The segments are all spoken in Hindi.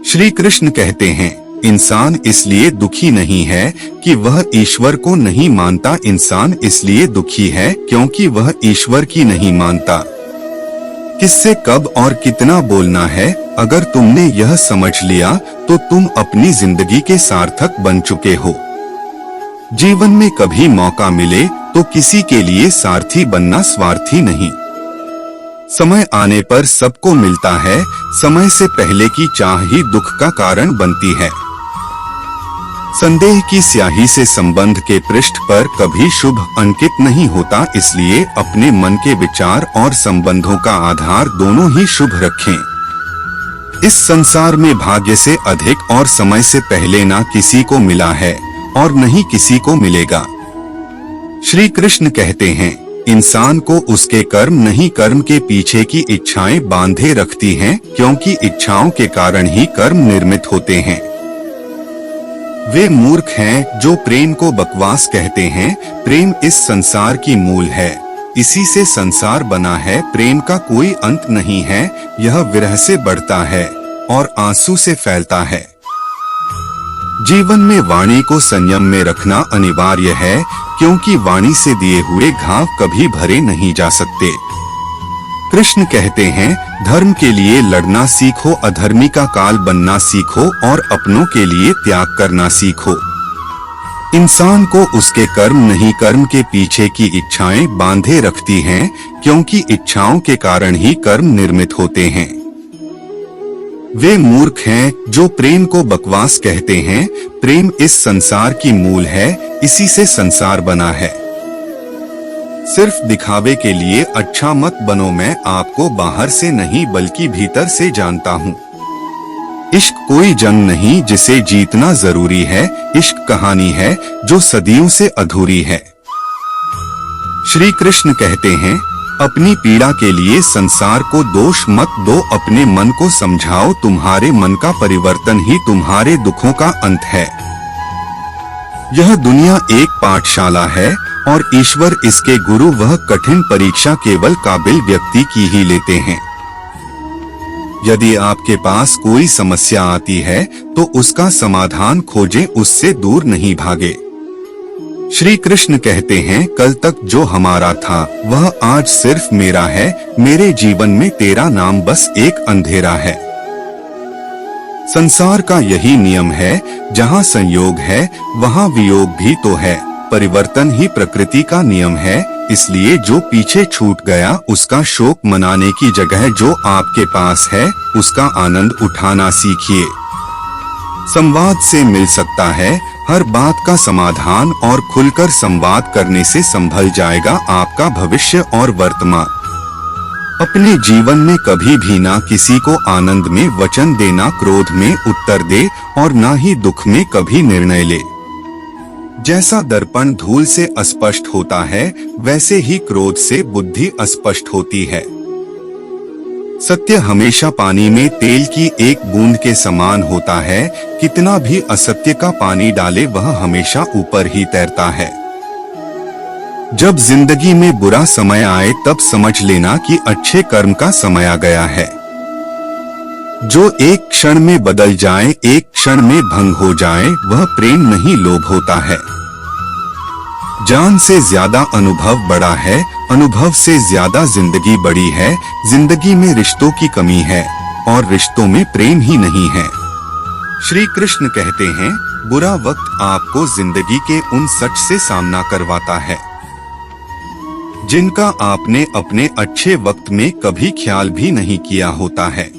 श्री कृष्ण कहते हैं, इंसान इसलिए दुखी नहीं है कि वह ईश्वर को नहीं मानता, इंसान इसलिए दुखी है क्योंकि वह ईश्वर की नहीं मानता। किससे कब और कितना बोलना है, अगर तुमने यह समझ लिया तो तुम अपनी जिंदगी के सार्थक बन चुके हो। जीवन में कभी मौका मिले तो किसी के लिए सारथी बनना स्वार्थी नहीं। समय आने पर सबको मिलता है, समय से पहले की चाह ही दुख का कारण बनती है। संदेह की स्याही से संबंध के पृष्ठ पर कभी शुभ अंकित नहीं होता, इसलिए अपने मन के विचार और संबंधों का आधार दोनों ही शुभ रखें। इस संसार में भाग्य से अधिक और समय से पहले ना किसी को मिला है और नहीं किसी को मिलेगा। श्री कृष्ण कहते हैं, इंसान को उसके कर्म नहीं कर्म के पीछे की इच्छाएं बांधे रखती हैं, क्योंकि इच्छाओं के कारण ही कर्म निर्मित होते हैं। वे मूर्ख हैं जो प्रेम को बकवास कहते हैं। प्रेम इस संसार की मूल है, इसी से संसार बना है। प्रेम का कोई अंत नहीं है, यह विरह से बढ़ता है और आंसू से फैलता है। जीवन में वाणी को संयम में रखना अनिवार्य है, क्योंकि वाणी से दिए हुए घाव कभी भरे नहीं जा सकते। कृष्ण कहते हैं, धर्म के लिए लड़ना सीखो, अधर्मी का काल बनना सीखो और अपनों के लिए त्याग करना सीखो। इंसान को उसके कर्म नहीं कर्म के पीछे की इच्छाएं बांधे रखती हैं, क्योंकि इच्छाओं के कारण ही कर्म निर्मित होते हैं। वे मूर्ख हैं जो प्रेम को बकवास कहते हैं। प्रेम इस संसार की मूल है, इसी से संसार बना है। सिर्फ दिखावे के लिए अच्छा मत बनो, मैं आपको बाहर से नहीं बल्कि भीतर से जानता हूँ। इश्क कोई जंग नहीं जिसे जीतना जरूरी है, इश्क कहानी है जो सदियों से अधूरी है। श्री कृष्ण कहते हैं, अपनी पीड़ा के लिए संसार को दोष मत दो, अपने मन को समझाओ, तुम्हारे मन का परिवर्तन ही तुम्हारे दुखों का अंत है। यह दुनिया एक पाठशाला है और ईश्वर इसके गुरु, वह कठिन परीक्षा केवल काबिल व्यक्ति की ही लेते हैं। यदि आपके पास कोई समस्या आती है तो उसका समाधान खोजें, उससे दूर नहीं भागे। श्री कृष्ण कहते हैं, कल तक जो हमारा था वह आज सिर्फ मेरा है, मेरे जीवन में तेरा नाम बस एक अंधेरा है। संसार का यही नियम है, जहाँ संयोग है वहाँ वियोग भी तो है, परिवर्तन ही प्रकृति का नियम है। इसलिए जो पीछे छूट गया उसका शोक मनाने की जगह जो आपके पास है उसका आनंद उठाना सीखिए। संवाद से मिल सकता है हर बात का समाधान, और खुलकर संवाद करने से संभल जाएगा आपका भविष्य और वर्तमान। अपने जीवन में कभी भी ना किसी को आनंद में वचन दे, ना क्रोध में उत्तर दे और ना ही दुख में कभी निर्णय ले। जैसा दर्पण धूल से अस्पष्ट होता है, वैसे ही क्रोध से बुद्धि अस्पष्ट होती है। सत्य हमेशा पानी में तेल की एक बूंद के समान होता है, कितना भी असत्य का पानी डाले वह हमेशा ऊपर ही तैरता है। जब जिंदगी में बुरा समय आए तब समझ लेना कि अच्छे कर्म का समय आ गया है। जो एक क्षण में बदल जाए, एक क्षण में भंग हो जाए, वह प्रेम नहीं लोभ होता है। जान से ज्यादा अनुभव बड़ा है, अनुभव से ज्यादा जिंदगी बड़ी है। जिंदगी में रिश्तों की कमी है और रिश्तों में प्रेम ही नहीं है। श्री कृष्ण कहते हैं, बुरा वक्त आपको जिंदगी के उन सच से सामना करवाता है जिनका आपने अपने अच्छे वक्त में कभी ख्याल भी नहीं किया होता है।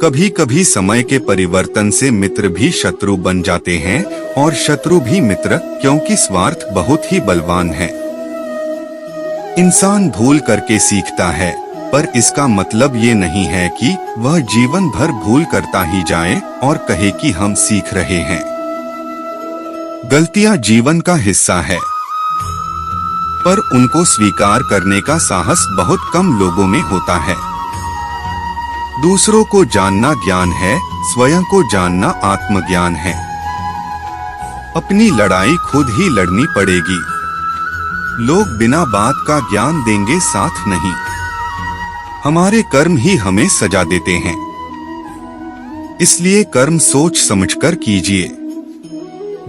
कभी कभी समय के परिवर्तन से मित्र भी शत्रु बन जाते हैं और शत्रु भी मित्र, क्योंकि स्वार्थ बहुत ही बलवान है। इंसान भूल करके सीखता है, पर इसका मतलब ये नहीं है कि वह जीवन भर भूल करता ही जाए और कहे कि हम सीख रहे हैं। गलतियां जीवन का हिस्सा है, पर उनको स्वीकार करने का साहस बहुत कम लोगों में होता है। दूसरों को जानना ज्ञान है, स्वयं को जानना आत्मज्ञान है। अपनी लड़ाई खुद ही लड़नी पड़ेगी। लोग बिना बात का ज्ञान देंगे, साथ नहीं। हमारे कर्म ही हमें सजा देते हैं। इसलिए कर्म सोच समझकर कीजिए।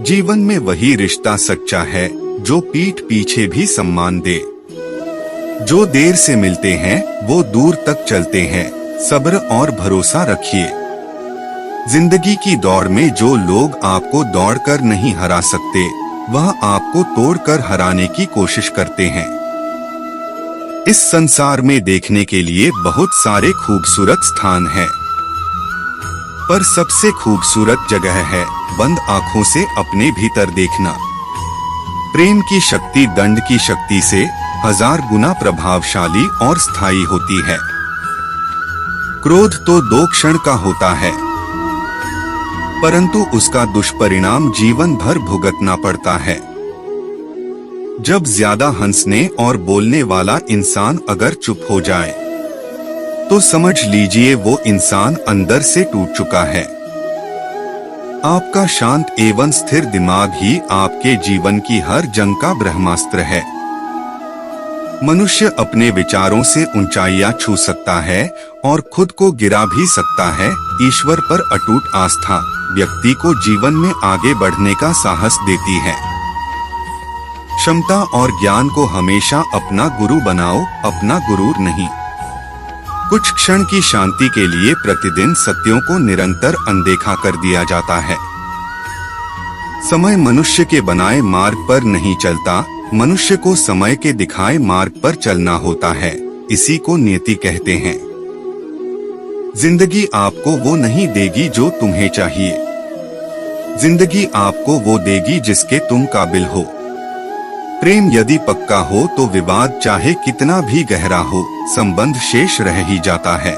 जीवन में वही रिश्ता सच्चा है जो पीठ पीछे भी सम्मान दे। जो देर से मिलते हैं वो दूर तक चलते हैं। सब्र और भरोसा रखिए। जिंदगी की दौड़ में जो लोग आपको दौड़कर नहीं हरा सकते, वह आपको तोड़कर हराने की कोशिश करते हैं। इस संसार में देखने के लिए बहुत सारे खूबसूरत स्थान हैं, पर सबसे खूबसूरत जगह है बंद आंखों से अपने भीतर देखना। प्रेम की शक्ति दंड की शक्ति से 1000 गुना प्रभावशाली और स्थायी होती है। क्रोध तो 2 क्षण का होता है, परंतु उसका दुष्परिणाम जीवन भर भुगतना पड़ता है। जब ज्यादा हंसने और बोलने वाला इंसान अगर चुप हो जाए, तो समझ लीजिए वो इंसान अंदर से टूट चुका है। आपका शांत एवं स्थिर दिमाग ही आपके जीवन की हर जंग का ब्रह्मास्त्र है। मनुष्य अपने विचारों से ऊंचाइयां छू सकता है और खुद को गिरा भी सकता है। ईश्वर पर अटूट आस्था व्यक्ति को जीवन में आगे बढ़ने का साहस देती है। क्षमता और ज्ञान को हमेशा अपना गुरु बनाओ, अपना गुरूर नहीं। कुछ क्षण की शांति के लिए प्रतिदिन सत्यों को निरंतर अनदेखा कर दिया जाता है। समय मनुष्य के बनाए मार्ग पर नहीं चलता, मनुष्य को समय के दिखाए मार्ग पर चलना होता है। इसी को नियति कहते हैं। जिंदगी आपको वो नहीं देगी जो तुम्हें चाहिए। जिंदगी आपको वो देगी जिसके तुम काबिल हो। प्रेम यदि पक्का हो तो विवाद चाहे कितना भी गहरा हो, संबंध शेष रह ही जाता है।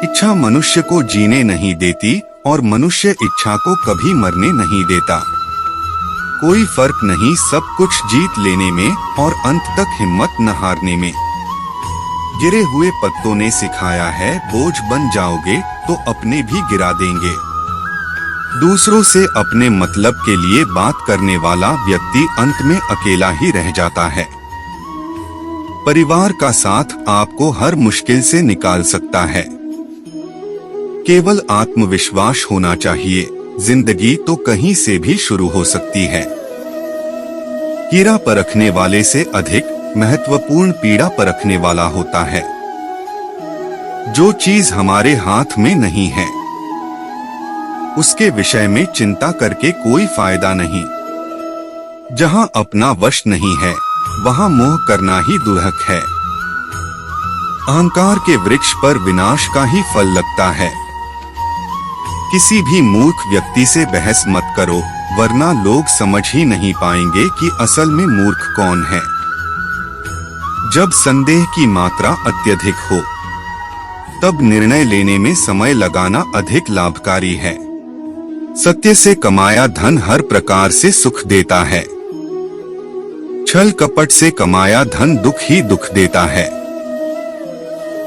इच्छा मनुष्य को जीने नहीं देती और मनुष्य इच्छा को कभी मरने नहीं देता। कोई फर्क नहीं सब कुछ जीत लेने में और अंत तक हिम्मत न हारने में। गिरे हुए पत्तों ने सिखाया है बोझ बन जाओगे तो अपने भी गिरा देंगे। दूसरों से अपने मतलब के लिए बात करने वाला व्यक्ति अंत में अकेला ही रह जाता है। परिवार का साथ आपको हर मुश्किल से निकाल सकता है। केवल आत्मविश्वास होना चाहिए। जिंदगी तो कहीं से भी शुरू हो सकती है। कीड़ा परखने वाले से अधिक महत्वपूर्ण पीड़ा परखने वाला होता है। जो चीज हमारे हाथ में नहीं है, उसके विषय में चिंता करके कोई फायदा नहीं। जहां अपना वश नहीं है, वहां मोह करना ही दुर्हक है। अहंकार के वृक्ष पर विनाश का ही फल लगता है। किसी भी मूर्ख व्यक्ति से बहस मत करो, वरना लोग समझ ही नहीं पाएंगे कि असल में मूर्ख कौन है। जब संदेह की मात्रा अत्यधिक हो, तब निर्णय लेने में समय लगाना अधिक लाभकारी है। सत्य से कमाया धन हर प्रकार से सुख देता है। छल कपट से कमाया धन दुख ही दुख देता है।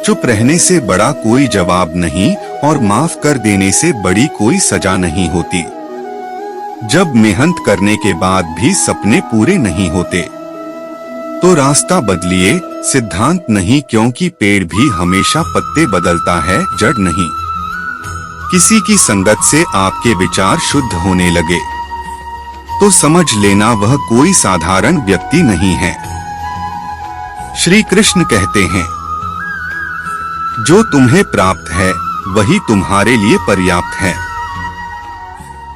चुप रहने से बड़ा कोई जवाब नहीं और माफ कर देने से बड़ी कोई सजा नहीं होती। जब मेहनत करने के बाद भी सपने पूरे नहीं होते, तो रास्ता बदलिए, सिद्धांत नहीं, क्योंकि पेड़ भी हमेशा पत्ते बदलता है, जड़ नहीं। किसी की संगत से आपके विचार शुद्ध होने लगे, तो समझ लेना वह कोई साधारण व्यक्ति नहीं है। श्री कृष्ण कहते हैं, जो तुम्हें प्राप्त है वही तुम्हारे लिए पर्याप्त है।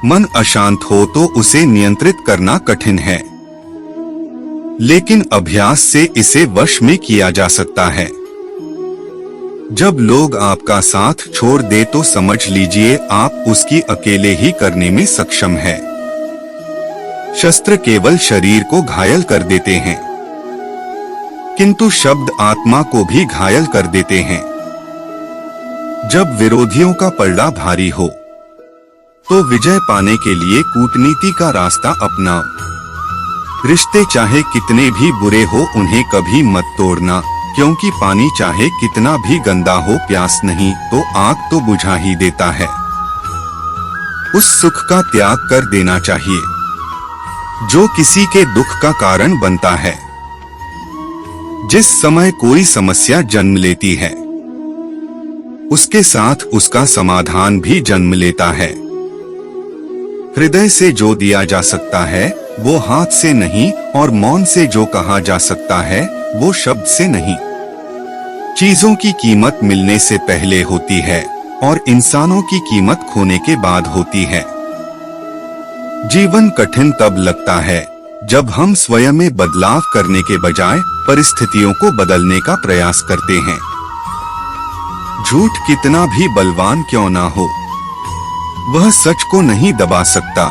मन अशांत हो तो उसे नियंत्रित करना कठिन है, लेकिन अभ्यास से इसे वश में किया जा सकता है। जब लोग आपका साथ छोड़ दे तो समझ लीजिए आप उसकी अकेले ही करने में सक्षम है। शस्त्र केवल शरीर को घायल कर देते हैं, किंतु शब्द आत्मा को भी घायल कर देते हैं। जब विरोधियों का पलड़ा भारी हो, तो विजय पाने के लिए कूटनीति का रास्ता अपनाओ। रिश्ते चाहे कितने भी बुरे हो उन्हें कभी मत तोड़ना, क्योंकि पानी चाहे कितना भी गंदा हो प्यास नहीं तो आग तो बुझा ही देता है। उस सुख का त्याग कर देना चाहिए जो किसी के दुख का कारण बनता है। जिस समय कोई समस्या जन्म लेती है, उसके साथ उसका समाधान भी जन्म लेता है। हृदय से जो दिया जा सकता है वो हाथ से नहीं, और मौन से जो कहा जा सकता है वो शब्द से नहीं। चीजों की कीमत मिलने से पहले होती है और इंसानों की कीमत खोने के बाद होती है। जीवन कठिन तब लगता है जब हम स्वयं में बदलाव करने के बजाय परिस्थितियों को बदलने का प्रयास करते हैं। झूठ कितना भी बलवान क्यों ना हो, वह सच को नहीं दबा सकता।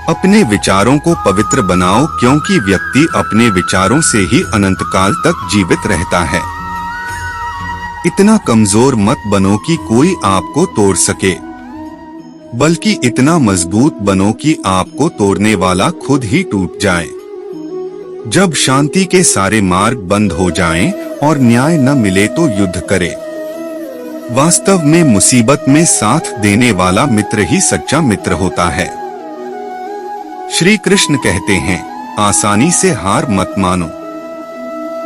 अपने विचारों को पवित्र बनाओ, क्योंकि व्यक्ति अपने विचारों से ही अनंत काल तक जीवित रहता है। इतना कमजोर मत बनो कि कोई आपको तोड़ सके, बल्कि इतना मजबूत बनो कि आपको तोड़ने वाला खुद ही टूट जाए। जब शांति के सारे मार्ग बंद हो जाएं और न्याय न मिले तो युद्ध करे। वास्तव में मुसीबत में साथ देने वाला मित्र ही सच्चा मित्र होता है। श्री कृष्ण कहते हैं, आसानी से हार मत मानो,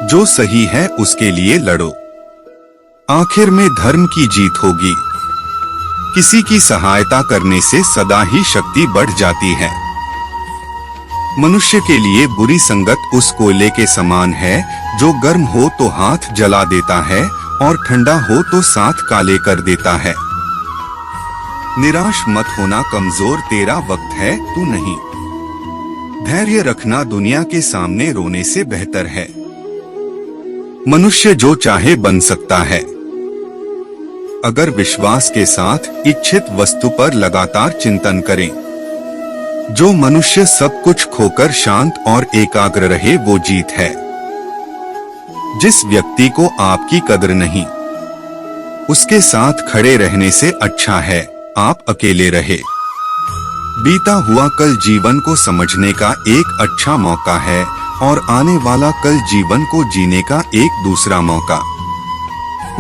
जो सही है उसके लिए लड़ो। आखिर में धर्म की जीत होगी। किसी की सहायता करने से सदा ही शक्ति बढ़ जाती है। मनुष्य के लिए बुरी संगत उस कोयले के समान है जो गर्म हो तो हाथ जला देता है और ठंडा हो तो साथ काले कर देता है। निराश मत होना, कमजोर तेरा वक्त है, तू नहीं। धैर्य रखना दुनिया के सामने रोने से बेहतर है। मनुष्य जो चाहे बन सकता है, अगर विश्वास के साथ इच्छित वस्तु पर लगातार चिंतन करें। जो मनुष्य सब कुछ खोकर शांत और एकाग्र रहे वो जीत है। जिस व्यक्ति को आपकी कदर नहीं, उसके साथ खड़े रहने से अच्छा है आप अकेले रहे। बीता हुआ कल जीवन को समझने का एक अच्छा मौका है और आने वाला कल जीवन को जीने का एक दूसरा मौका।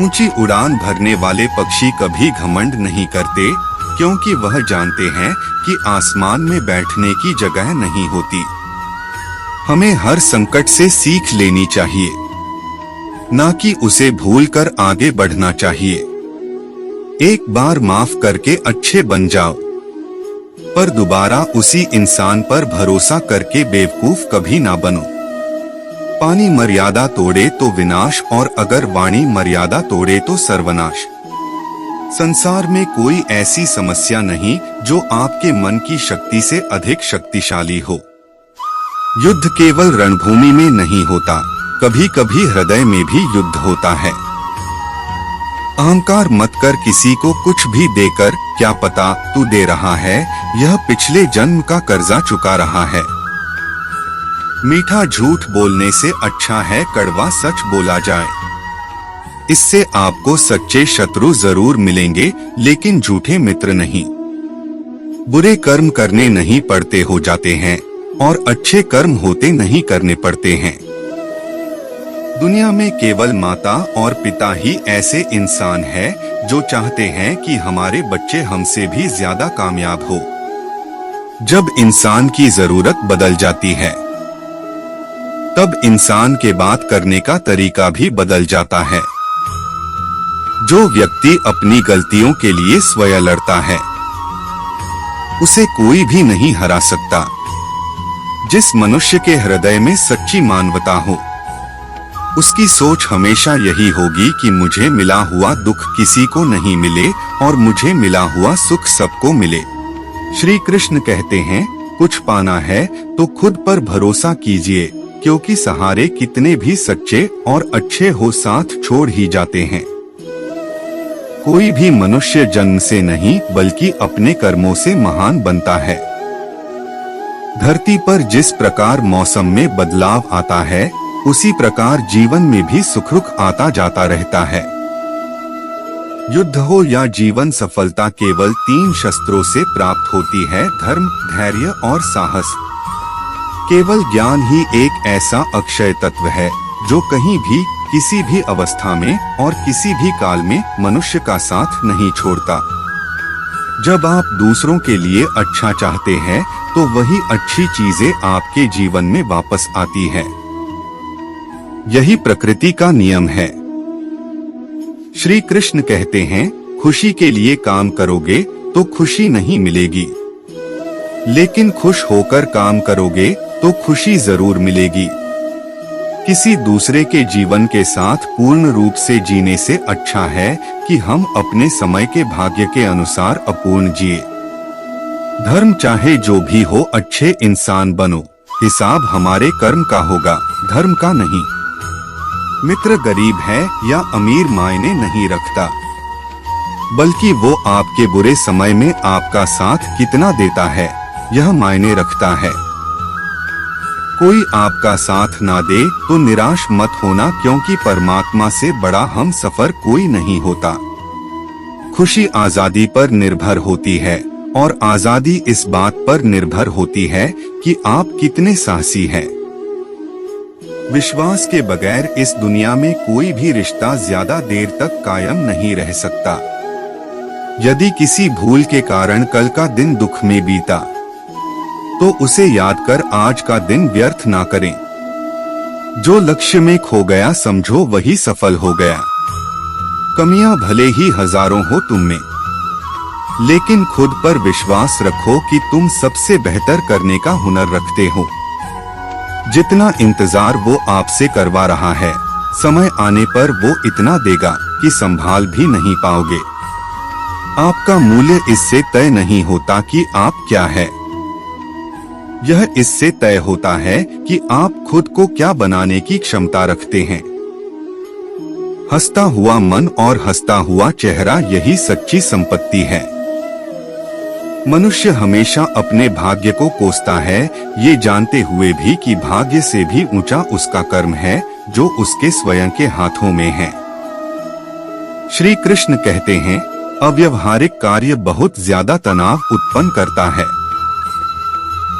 ऊंची उड़ान भरने वाले पक्षी कभी घमंड नहीं करते, क्योंकि वह जानते हैं कि आसमान में बैठने की जगह नहीं होती। हमें हर संकट से सीख लेनी चाहिए, ना कि उसे भूलकर आगे बढ़ना चाहिए। एक बार माफ करके अच्छे बन जाओ, पर दोबारा उसी इंसान पर भरोसा करके बेवकूफ कभी ना बनो। पानी मर्यादा तोड़े तो विनाश, और अगर वाणी मर्यादा तोड़े तो सर्वनाश। संसार में कोई ऐसी समस्या नहीं जो आपके मन की शक्ति से अधिक शक्तिशाली हो। युद्ध केवल रणभूमि में नहीं होता, कभी कभी हृदय में भी युद्ध होता है। अहंकार मत कर किसी को कुछ भी देकर, क्या पता तू दे रहा है यह पिछले जन्म का कर्जा चुका रहा है। मीठा झूठ बोलने से अच्छा है कड़वा सच बोला जाए। इससे आपको सच्चे शत्रु जरूर मिलेंगे, लेकिन झूठे मित्र नहीं। बुरे कर्म करने नहीं पड़ते हो जाते हैं, और अच्छे कर्म होते नहीं करने पड़ते हैं। दुनिया में केवल माता और पिता ही ऐसे इंसान हैं जो चाहते हैं कि हमारे बच्चे हमसे भी ज्यादा कामयाब हो। जब इंसान की जरूरत बदल जाती है, तब इंसान के बात करने का तरीका भी बदल जाता है। जो व्यक्ति अपनी गलतियों के लिए स्वयं लड़ता है, उसे कोई भी नहीं हरा सकता। जिस मनुष्य के हृदय में सच्ची मानवता हो, उसकी सोच हमेशा यही होगी कि मुझे मिला हुआ दुख किसी को नहीं मिले और मुझे मिला हुआ सुख सबको मिले। श्री कृष्ण कहते हैं, कुछ पाना है तो खुद पर भरोसा कीजिए, क्योंकि सहारे कितने भी सच्चे और अच्छे हो साथ छोड़ ही जाते हैं। कोई भी मनुष्य जन्म से नहीं बल्कि अपने कर्मों से महान बनता है। धरती पर जिस प्रकार मौसम में बदलाव आता है, उसी प्रकार जीवन में भी सुख आता जाता रहता है। युद्ध हो या जीवन, सफलता केवल 3 शस्त्रों से प्राप्त होती है, धर्म, धैर्य और साहस। केवल ज्ञान ही एक ऐसा अक्षय तत्व है जो कहीं भी, किसी भी अवस्था में और किसी भी काल में मनुष्य का साथ नहीं छोड़ता। जब आप दूसरों के लिए अच्छा चाहते हैं तो वही अच्छी चीजें आपके जीवन में वापस आती है। यही प्रकृति का नियम है। श्री कृष्ण कहते हैं, खुशी के लिए काम करोगे तो खुशी नहीं मिलेगी, लेकिन खुश होकर काम करोगे तो खुशी जरूर मिलेगी। किसी दूसरे के जीवन के साथ पूर्ण रूप से जीने से अच्छा है कि हम अपने समय के भाग्य के अनुसार अपूर्ण जिए। धर्म चाहे जो भी हो, अच्छे इंसान बनो। हिसाब हमारे कर्म का होगा, धर्म का नहीं। मित्र गरीब है या अमीर मायने नहीं रखता, बल्कि वो आपके बुरे समय में आपका साथ कितना देता है यह मायने रखता है। कोई आपका साथ ना दे तो निराश मत होना, क्योंकि परमात्मा से बड़ा हम सफर कोई नहीं होता। खुशी आजादी पर निर्भर होती है और आजादी इस बात पर निर्भर होती है कि आप कितने साहसी हैं। विश्वास के बगैर इस दुनिया में कोई भी रिश्ता ज्यादा देर तक कायम नहीं रह सकता। यदि किसी भूल के कारण कल का दिन दुख में बीता तो उसे याद कर आज का दिन व्यर्थ ना करें। जो लक्ष्य में खो गया समझो वही सफल हो गया। कमियां भले ही हजारों हो तुम में, लेकिन खुद पर विश्वास रखो कि तुम सबसे बेहतर करने का हुनर रखते हो। जितना इंतजार वो आपसे करवा रहा है, समय आने पर वो इतना देगा कि संभाल भी नहीं पाओगे। आपका मूल्य इससे तय नहीं होता कि आप क्या है, यह इससे तय होता है कि आप खुद को क्या बनाने की क्षमता रखते हैं। हंसता हुआ मन और हंसता हुआ चेहरा, यही सच्ची संपत्ति है। मनुष्य हमेशा अपने भाग्य को कोसता है, ये जानते हुए भी कि भाग्य से भी ऊंचा उसका कर्म है जो उसके स्वयं के हाथों में है। श्री कृष्ण कहते हैं, अव्यवहारिक कार्य बहुत ज्यादा तनाव उत्पन्न करता है।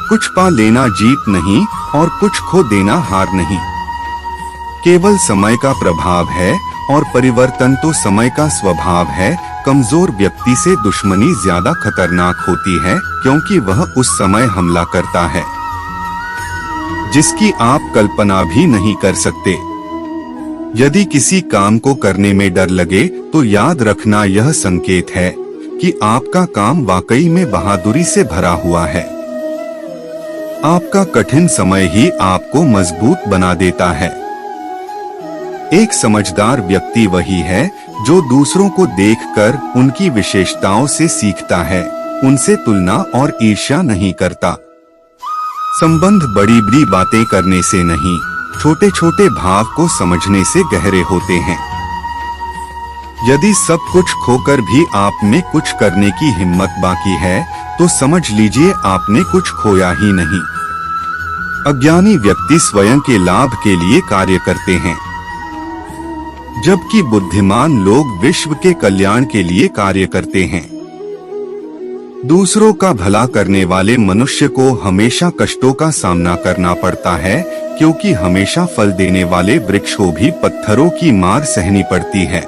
कुछ पा लेना जीत नहीं और कुछ खो देना हार नहीं। केवल समय का प्रभाव है और परिवर्तन तो समय का स्वभाव है। कमजोर व्यक्ति से दुश्मनी ज्यादा खतरनाक होती है, क्योंकि वह उस समय हमला करता है जिसकी आप कल्पना भी नहीं कर सकते। यदि किसी काम को करने में डर लगे तो याद रखना यह संकेत है कि आपका काम वाकई में बहादुरी से भरा हुआ है। आपका कठिन समय ही आपको मजबूत बना देता है। एक समझदार व्यक्ति वही है जो दूसरों को देखकर उनकी विशेषताओं से सीखता है, उनसे तुलना और ईर्ष्या नहीं करता। संबंध बड़ी बड़ी बातें करने से नहीं, छोटे छोटे भाव को समझने से गहरे होते हैं। यदि सब कुछ खोकर भी आप में कुछ करने की हिम्मत बाकी है तो समझ लीजिए आपने कुछ खोया ही नहीं। अज्ञानी व्यक्ति स्वयं के लाभ के लिए कार्य करते हैं, जबकि बुद्धिमान लोग विश्व के कल्याण के लिए कार्य करते हैं। दूसरों का भला करने वाले मनुष्य को हमेशा कष्टों का सामना करना पड़ता है, क्योंकि हमेशा फल देने वाले वृक्ष को भी पत्थरों की मार सहनी पड़ती है।